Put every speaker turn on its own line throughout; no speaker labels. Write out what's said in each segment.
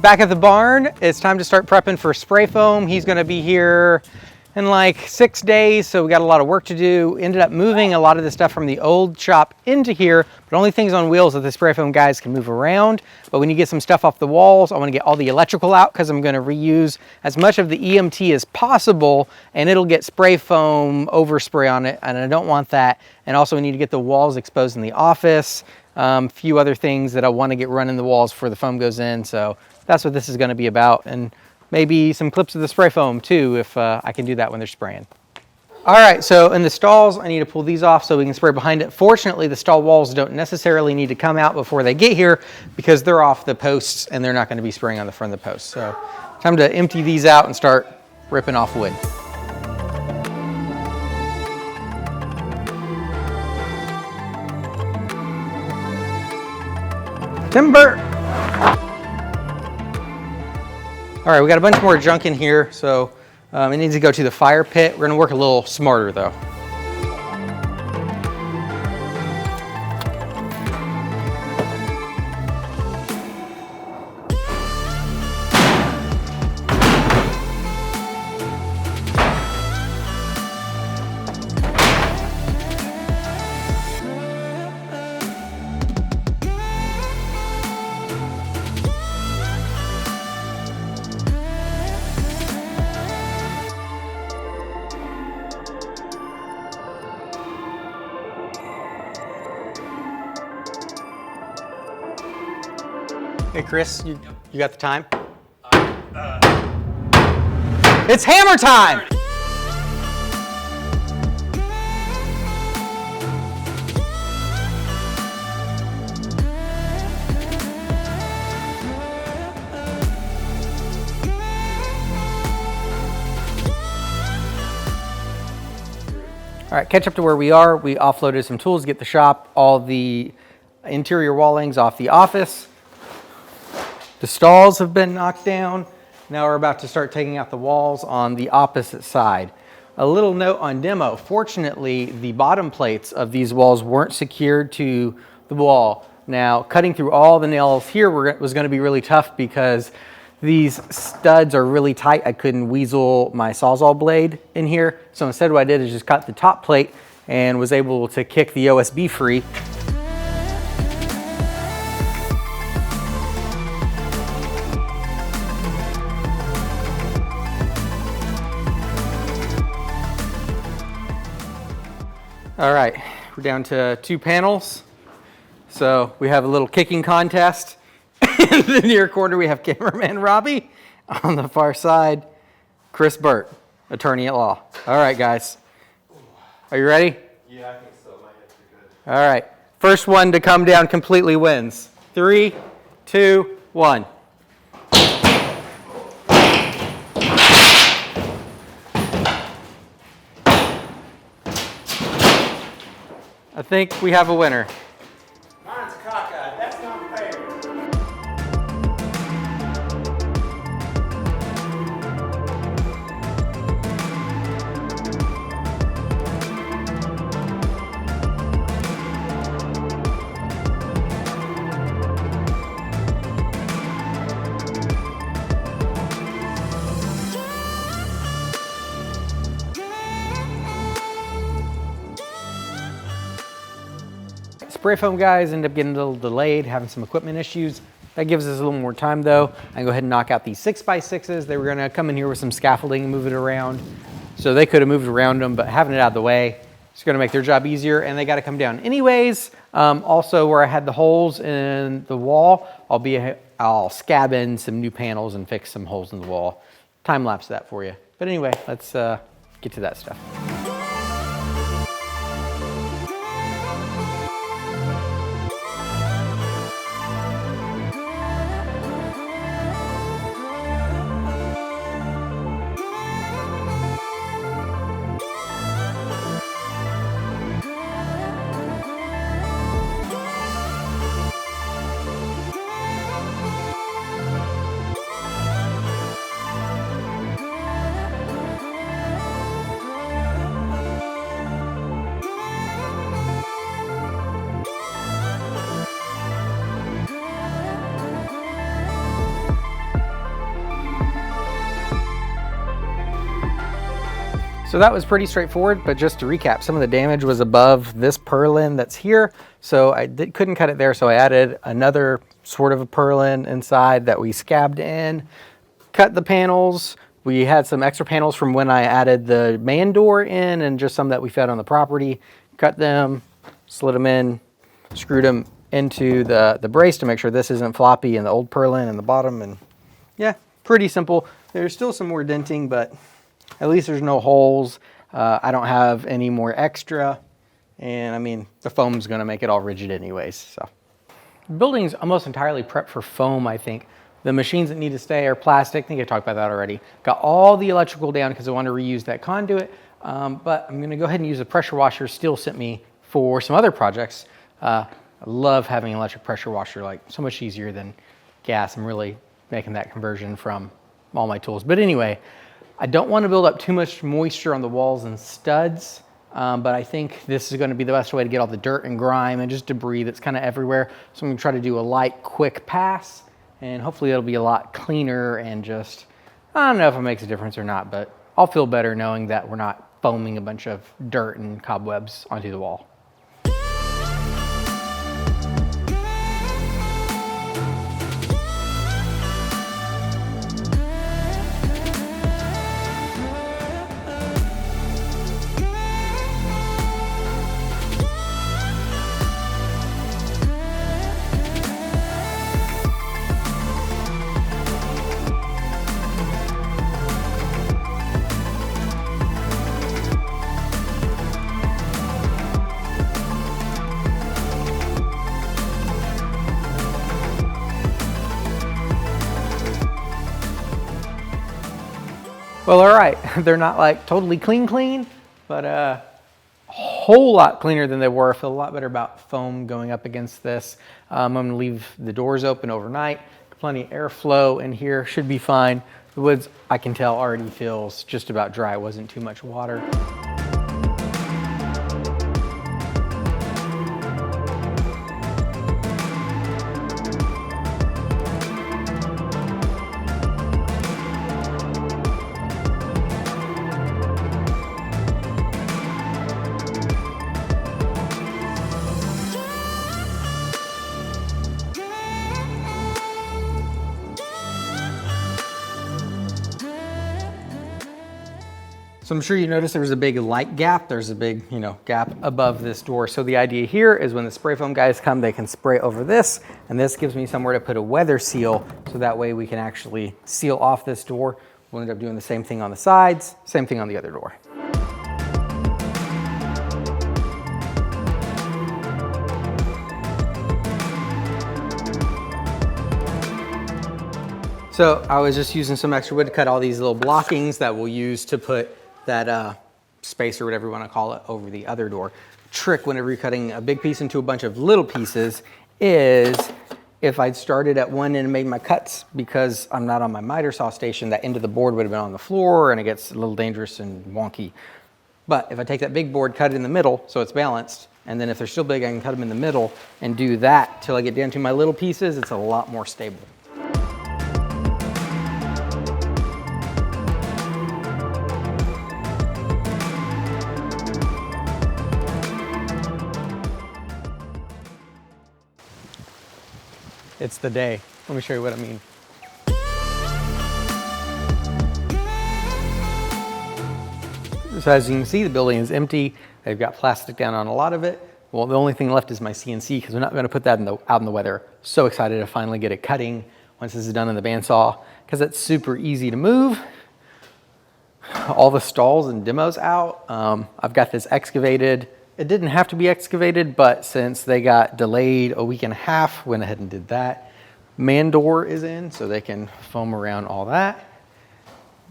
Back at the barn, it's time to start prepping for spray foam. He's gonna be here in like 6 days, so we got a lot of work to do. Ended up moving a lot of the stuff from the old shop into here, but only things on wheels that the spray foam guys can move around. But when you get some stuff off the walls, I wanna get all the electrical out because I'm gonna reuse as much of the EMT as possible, and it'll get spray foam overspray on it, and I don't want that. And also we need to get the walls exposed in the office. A few other things that I wanna get running the walls before the foam goes in, so that's what this is gonna be about. And maybe some clips of the spray foam too, if I can do that when they're spraying. All right, so in the stalls, I need to pull these off so we can spray behind it. Fortunately, the stall walls don't necessarily need to come out before they get here because they're off the posts and they're not gonna be spraying on the front of the posts. So time to empty these out and start ripping off wood. Timber. All right, we got a bunch more junk in here, so it needs to go to the fire pit. We're gonna work a little smarter though. Hey Chris, you got the time? It's hammer time! All right, catch up to where we are. We offloaded some tools to get the shop, all the interior wallings off the office. The stalls have been knocked down. Now we're about to start taking out the walls on the opposite side. A little note on demo. Fortunately, the bottom plates of these walls weren't secured to the wall. Now, cutting through all the nails here was gonna be really tough because these studs are really tight. I couldn't weasel my Sawzall blade in here. So instead what I did is just cut the top plate and was able to kick the OSB free. All right, we're down to 2 panels. So we have a little kicking contest. In the near corner, we have cameraman Robbie. On the far side, Chris Burt, attorney at law. All right, guys. Are you ready?
Yeah, I think so. My hips are good.
All right. First one to come down completely wins. 3, 2, 1. I think we have a winner.
Mine's cockeyed. That's not fair.
Spray foam guys end up getting a little delayed, having some equipment issues. That gives us a little more time though. I can go ahead and knock out these 6x6s. They were gonna come in here with some scaffolding and move it around. So they could have moved around them, but having it out of the way, it's gonna make their job easier, and they gotta come down anyways. Also where I had the holes in the wall, I'll scab in some new panels and fix some holes in the wall. Time lapse that for you. But anyway, let's get to that stuff. So that was pretty straightforward, but just to recap, some of the damage was above this purlin that's here. So I couldn't cut it there, so I added another sort of a purlin inside that we scabbed in, cut the panels. We had some extra panels from when I added the man door in and just some that we fed on the property. Cut them, slid them in, screwed them into the brace to make sure this isn't floppy and the old purlin in the bottom. And yeah, pretty simple. There's still some more denting, but at least there's no holes. I don't have any more extra. And I mean, the foam's gonna make it all rigid anyways, so. The building's almost entirely prepped for foam, I think. The machines that need to stay are plastic. I think I talked about that already. Got all the electrical down because I want to reuse that conduit. But I'm gonna go ahead and use a pressure washer Steel sent me for some other projects. I love having an electric pressure washer, like so much easier than gas. I'm really making that conversion from all my tools. But anyway, I don't want to build up too much moisture on the walls and studs, but I think this is going to be the best way to get all the dirt and grime and just debris that's kind of everywhere. So I'm going to try to do a light, quick pass, and hopefully it'll be a lot cleaner and just, I don't know if it makes a difference or not, but I'll feel better knowing that we're not foaming a bunch of dirt and cobwebs onto the wall. Well, all right, they're not like totally clean, but a whole lot cleaner than they were. I feel a lot better about foam going up against this. I'm gonna leave the doors open overnight. Plenty of airflow in here, should be fine. The woods, I can tell, already feels just about dry. It wasn't too much water. So I'm sure you noticed there was a big light gap. There's a big, gap above this door. So the idea here is when the spray foam guys come, they can spray over this, and this gives me somewhere to put a weather seal, so that way we can actually seal off this door. We'll end up doing the same thing on the sides, same thing on the other door. So I was just using some extra wood to cut all these little blockings that we'll use to put that space or whatever you want to call it over the other door. Trick whenever you're cutting a big piece into a bunch of little pieces is if I'd started at one end and made my cuts, because I'm not on my miter saw station, that end of the board would have been on the floor and it gets a little dangerous and wonky. But if I take that big board, cut it in the middle so it's balanced, and then if they're still big, I can cut them in the middle and do that till I get down to my little pieces, it's a lot more stable. It's the day. Let me show you what I mean. So as you can see, the building is empty. They've got plastic down on a lot of it. Well, the only thing left is my CNC because we're not going to put that out in the weather. So excited to finally get it cutting once this is done in the bandsaw because it's super easy to move. All the stalls and demos out. I've got this excavated. It didn't have to be excavated, but since they got delayed a week and a half, went ahead and did that. Man door is in, so they can foam around all that.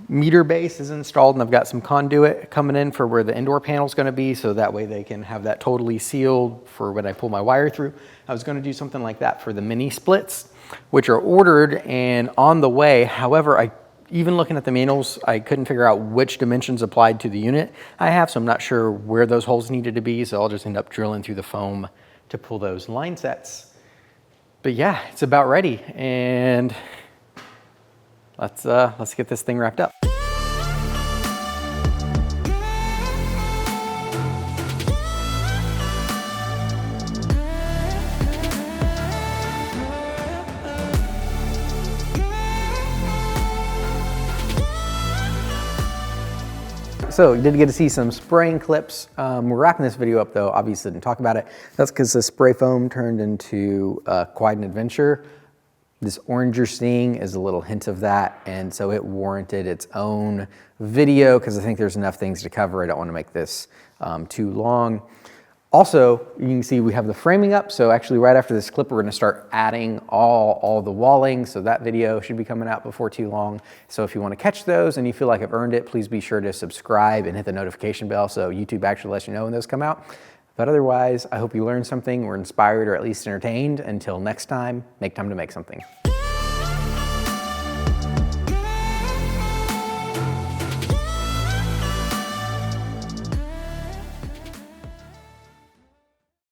Meter base is installed, and I've got some conduit coming in for where the indoor panel is going to be, so that way they can have that totally sealed for when I pull my wire through. I was going to do something like that for the mini splits, which are ordered and on the way. However, even looking at the manuals, I couldn't figure out which dimensions applied to the unit I have, so I'm not sure where those holes needed to be, so I'll just end up drilling through the foam to pull those line sets. But yeah, it's about ready, and let's get this thing wrapped up. so you did get to see some spraying clips. We're wrapping this video up though, obviously didn't talk about it. That's because the spray foam turned into quite an adventure. This orange you're seeing is a little hint of that, and so it warranted its own video because I think there's enough things to cover. I don't want to make this too long. Also, you can see we have the framing up, so actually right after this clip, we're gonna start adding all the walling, so that video should be coming out before too long. So if you wanna catch those and you feel like I've earned it, please be sure to subscribe and hit the notification bell so YouTube actually lets you know when those come out. But otherwise, I hope you learned something, were inspired, or at least entertained. Until next time, make time to make something.